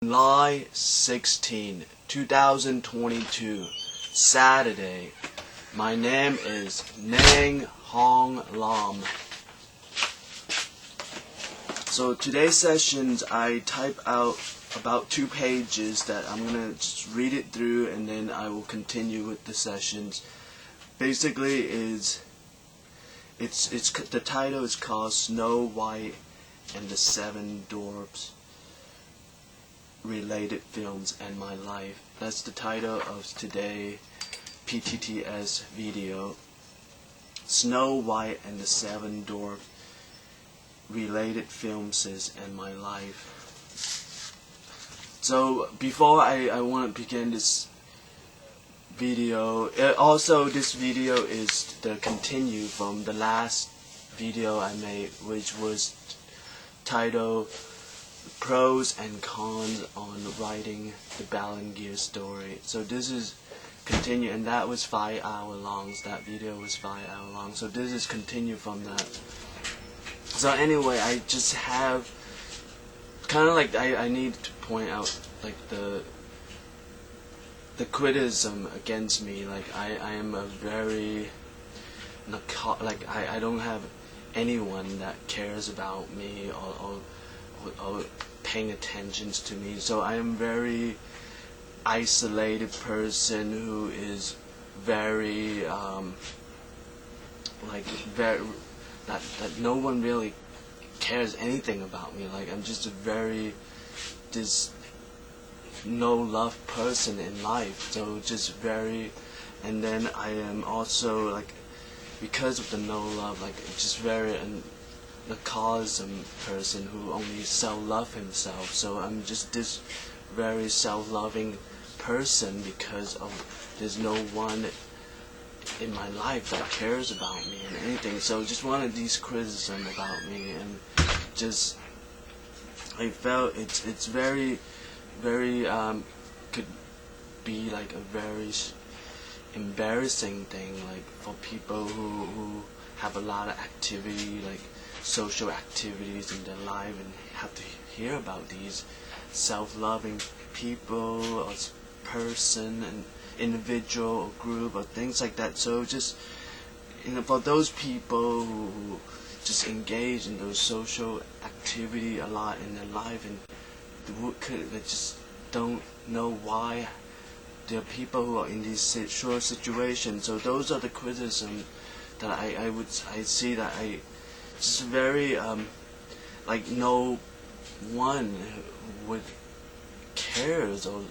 July 16, 2022, Saturday. My name is Nang Hong Lam. So today's sessions, I type out about 2 pages that I'm gonna just read it through, and then I will continue with the sessions. Basically, the title is called Snow White and the Seven Dwarfs Related Films and My Life. That's the title of today's PTTS video. Snow White and the Seven Dwarfs Related Films and My Life. So before I want to begin this video, also this video is the continue from the last video I made, which was titled Pros and Cons on Writing the Ballinger Story. So this is continue, and that was 5 hours long. That video was 5 hours long. So this is continue from that. So anyway, I just have kind of like I need to point out like the criticism against me. Like I am a very I don't have anyone that cares about me or paying attention to me. So I am very isolated person who is very that no one really cares anything about me. Like I'm just a very no love person in life. So just very, and then I am also like, because of the no love, like just very the causum person who only self-love himself. So I'm just this very self-loving person because of there's no one in my life that cares about me and anything. So just one of these criticism about me, and just I felt it's very could be like a very embarrassing thing, like for people who have a lot of activity, like social activities in their life, and have to hear about these self-loving people or person and individual or group or things like that. So just for those people who just engage in those social activity a lot in their life, and they just don't know why there are people who are in these short situations. So those are the criticism that I see, that I just very like no one would cares or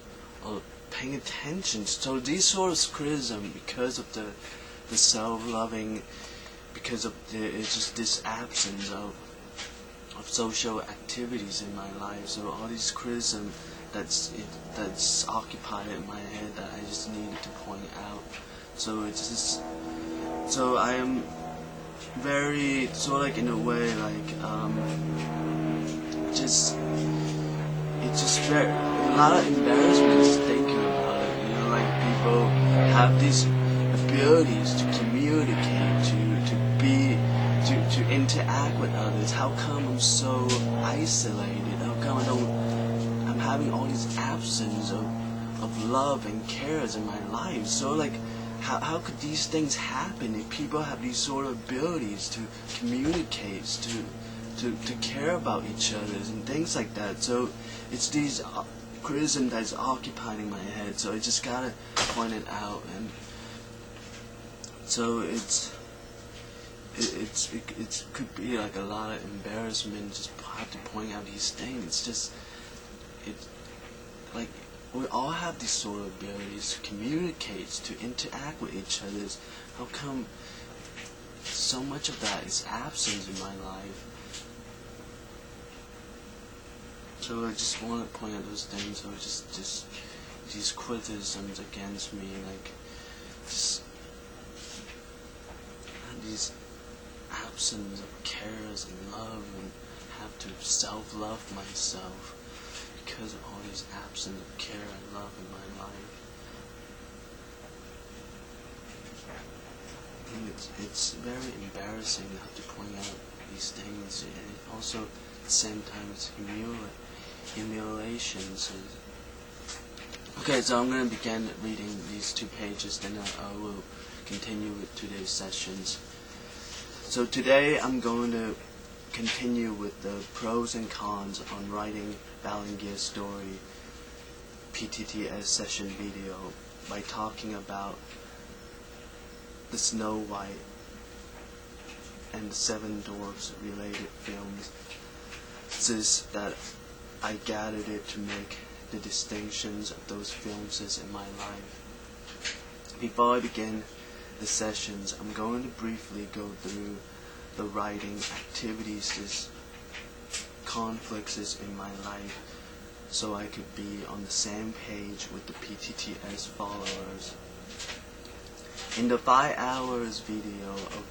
paying attention. So these sort of criticism, because of the self-loving, because of it's just this absence of social activities in my life. So all these criticism that's occupied in my head that I just needed to point out. So it's just, so I am very sort of like in a way like it's just very a lot of embarrassment thinking about it. You know, like people have these abilities to communicate, to interact with others. How come I'm so isolated? How come I'm having all these absence of love and cares in my life? So like, how could these things happen if people have these sort of abilities to communicate, to care about each other and things like that? So it's these criticism that's occupying my head. So I just gotta point it out. And so it could be like a lot of embarrassment just have to point out these things. It's just like we all have these sort of abilities to communicate, to interact with each other. How come so much of that is absent in my life? So I just want to point out those things. So just these criticisms against me, like just these absence of cares and love, and have to self-love myself because of all these absence of care and love in my life. And it's very embarrassing to have to point out these things, and also at the same time it's humiliations. Okay, so I'm going to begin reading these 2 pages, then I will continue with today's sessions. So today I'm going to continue with the pros and cons on writing Balangir's story PTTS session video by talking about the Snow White and the 7 Dwarfs related films, since that I gathered it to make the distinctions of those films in my life. Before I begin the sessions, I'm going to briefly go through the writing activities, conflicts in my life, so I could be on the same page with the PTTS followers. In the 5 hours video of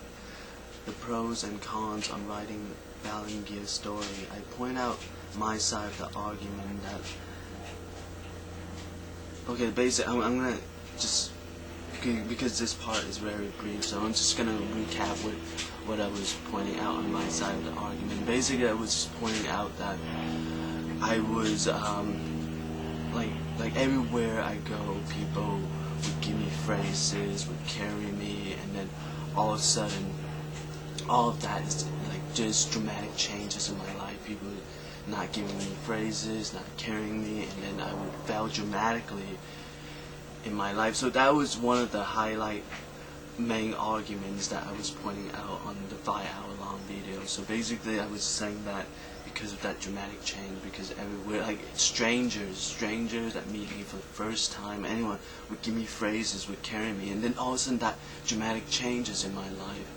the pros and cons on writing Balangir's story, I point out my side of the argument that, okay, basically I'm gonna just, because this part is very brief, so I'm just gonna recap with what I was pointing out on my side of the argument. Basically, I was just pointing out that I was like everywhere I go, people would give me phrases, would carry me, and then all of a sudden, all of that is like just dramatic changes in my life. People not giving me phrases, not carrying me, and then I would fail dramatically in my life. So that was one of the main arguments that I was pointing out on the 5-hour-long video. So basically, I was saying that because of that dramatic change, because everywhere, like strangers that meet me for the first time, anyone would give me phrases, would carry me, and then all of a sudden that dramatic changes in my life.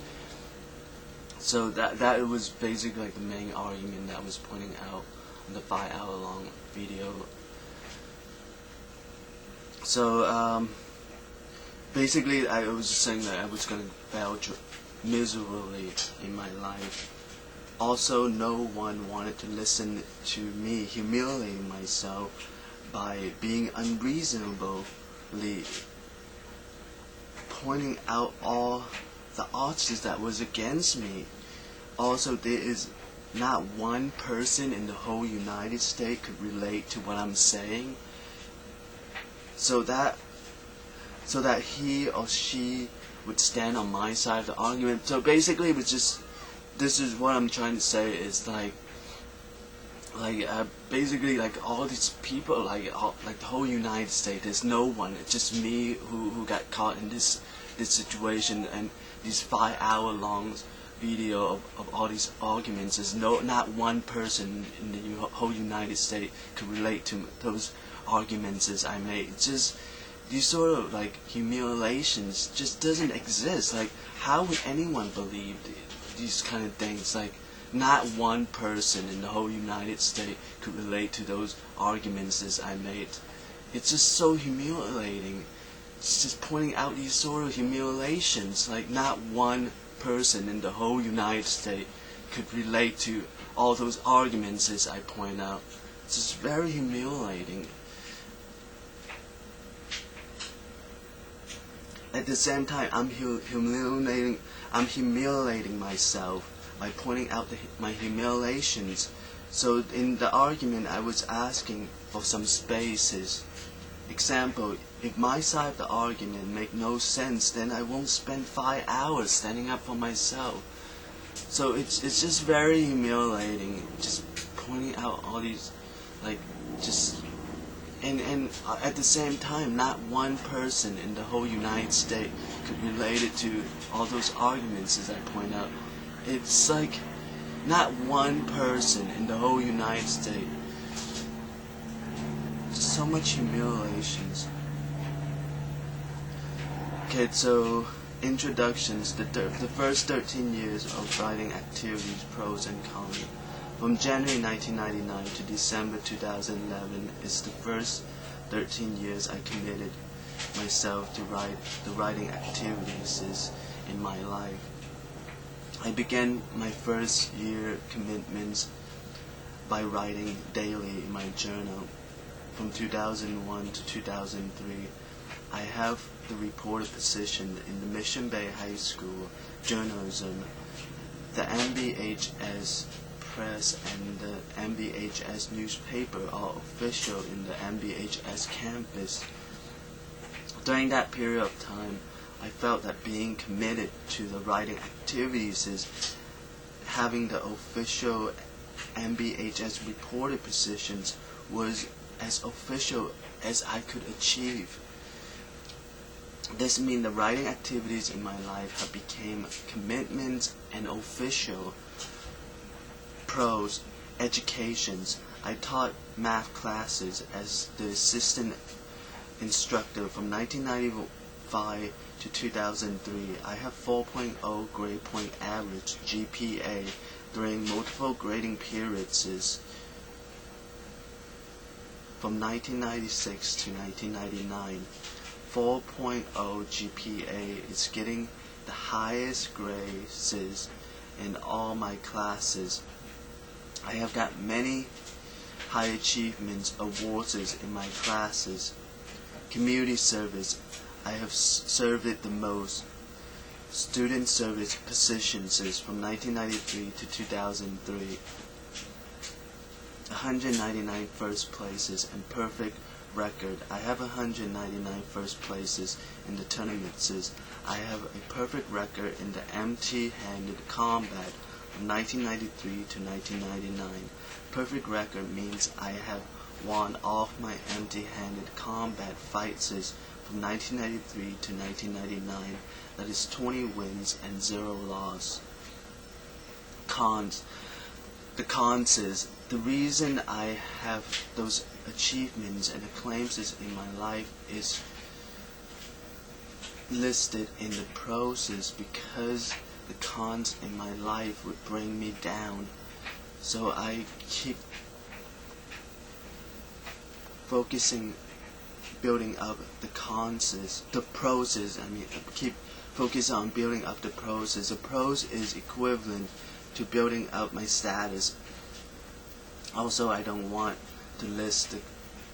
So that was basically like the main argument that I was pointing out on the 5-hour-long video. So basically, I was just saying that I was going to fail miserably in my life. Also, no one wanted to listen to me humiliating myself by being unreasonably pointing out all the odds that was against me. Also, there is not one person in the whole United States could relate to what I'm saying, so that he or she would stand on my side of the argument. So basically, it was just, this is what I'm trying to say, is basically like all these people, like the whole United States, there's no one. It's just me who got caught in this situation, and these 5-hour-long video of all these arguments. There's not one person in the whole United States could relate to those arguments as I made. It's just these sort of like humiliations just doesn't exist. Like, how would anyone believe these kind of things? Like, not one person in the whole United States could relate to those arguments as I made. It's just so humiliating. It's just pointing out these sort of humiliations. Like, not one person in the whole United States could relate to all those arguments as I point out. It's just very humiliating. At the same time, I'm humiliating myself by pointing out my humiliations. So in the argument, I was asking for some spaces. Example, if my side of the argument make no sense, then I won't spend 5 hours standing up for myself. So it's just very humiliating, just pointing out all these, like, just, and at the same time, not one person in the whole United States could relate it to all those arguments as I point out. It's like, not one person in the whole United States. Just so much humiliations. Okay, so introductions, the first 13 years of writing activities, pros and cons. From January 1999 to December 2011 is the first 13 years I committed myself to the writing activities in my life. I began my first year commitments by writing daily in my journal. From 2001 to 2003, I have the reporter position in the Mission Bay High School journalism, the MBHS Press and the MBHS newspaper are official in the MBHS campus. During that period of time, I felt that being committed to the writing activities is having the official MBHS reported positions was as official as I could achieve. This means the writing activities in my life have become commitments and official. Pros, educations. I taught math classes as the assistant instructor from 1995 to 2003. I have 4.0 grade point average GPA during multiple grading periods from 1996 to 1999. 4.0 GPA is getting the highest grades in all my classes. I have got many high achievements awards in my classes. Community service. I have served it the most. Student service positions from 1993 to 2003. 199 first places and perfect record. I have 199 first places in the tournaments. I have a perfect record in the empty-handed combat from 1993 to 1999. Perfect record means I have won all of my empty-handed combat fights from 1993 to 1999. That is 20 wins and 0 loss. Cons. The cons is the reason I have those achievements and acclaims in my life is listed in the pros because the cons in my life would bring me down. So I keep focusing, building up the cons, the pros keep focusing on building up the pros. The pros is equivalent to building up my status. Also, I don't want to list the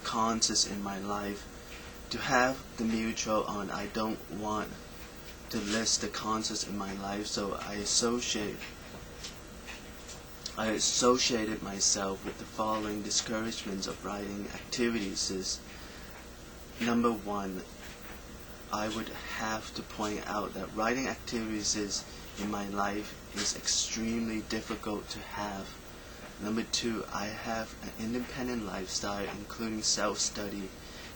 cons in my life. To have the mutual on, I don't want to list the cons in my life, so I associated myself with the following discouragements of writing activities. Number one, I would have to point out that writing activities in my life is extremely difficult to have. Number two, I have an independent lifestyle including self-study.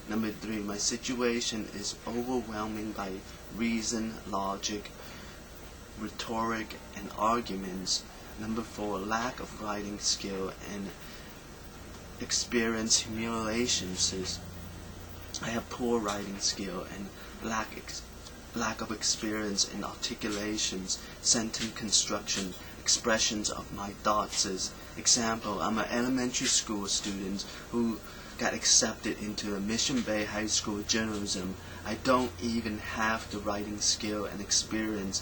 Number three, my situation is overwhelming by reason, logic, rhetoric, and arguments. Number four, lack of writing skill and experience humiliations. I have poor writing skill and lack of experience in articulations, sentence construction, expressions of my thoughts. Example, I'm an elementary school student who got accepted into a Mission Bay High School journalism. I don't even have the writing skill and experience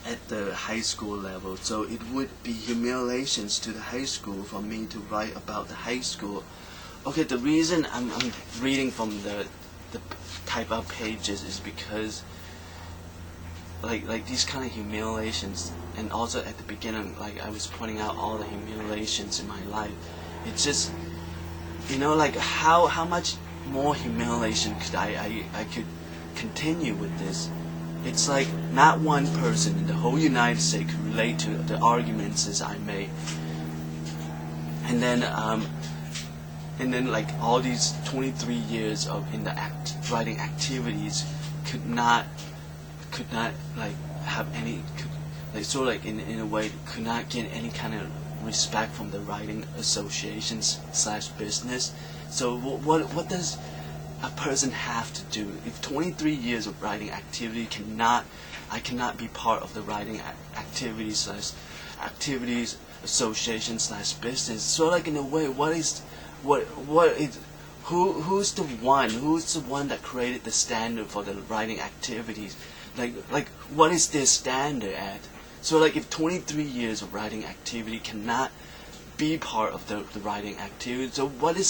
at the high school level, so it would be humiliations to the high school for me to write about the high school. Okay, the reason I'm reading from the type of pages is because like these kind of humiliations, and also at the beginning, like I was pointing out all the humiliations in my life. It's just, like how much more humiliation could I could continue with this? It's like not one person in the whole United States could relate to the arguments as I made. And then like all these 23 years of in the writing activities could not like have any, in a way could not get any kind of respect from the writing associations / business. So what does a person have to do if 23 years of writing activity I cannot be part of the writing activities association / business? So like in a way, who's the one that created the standard for the writing activities? Like what is their standard at? So like if 23 years of writing activity cannot be part of the writing activity, so what is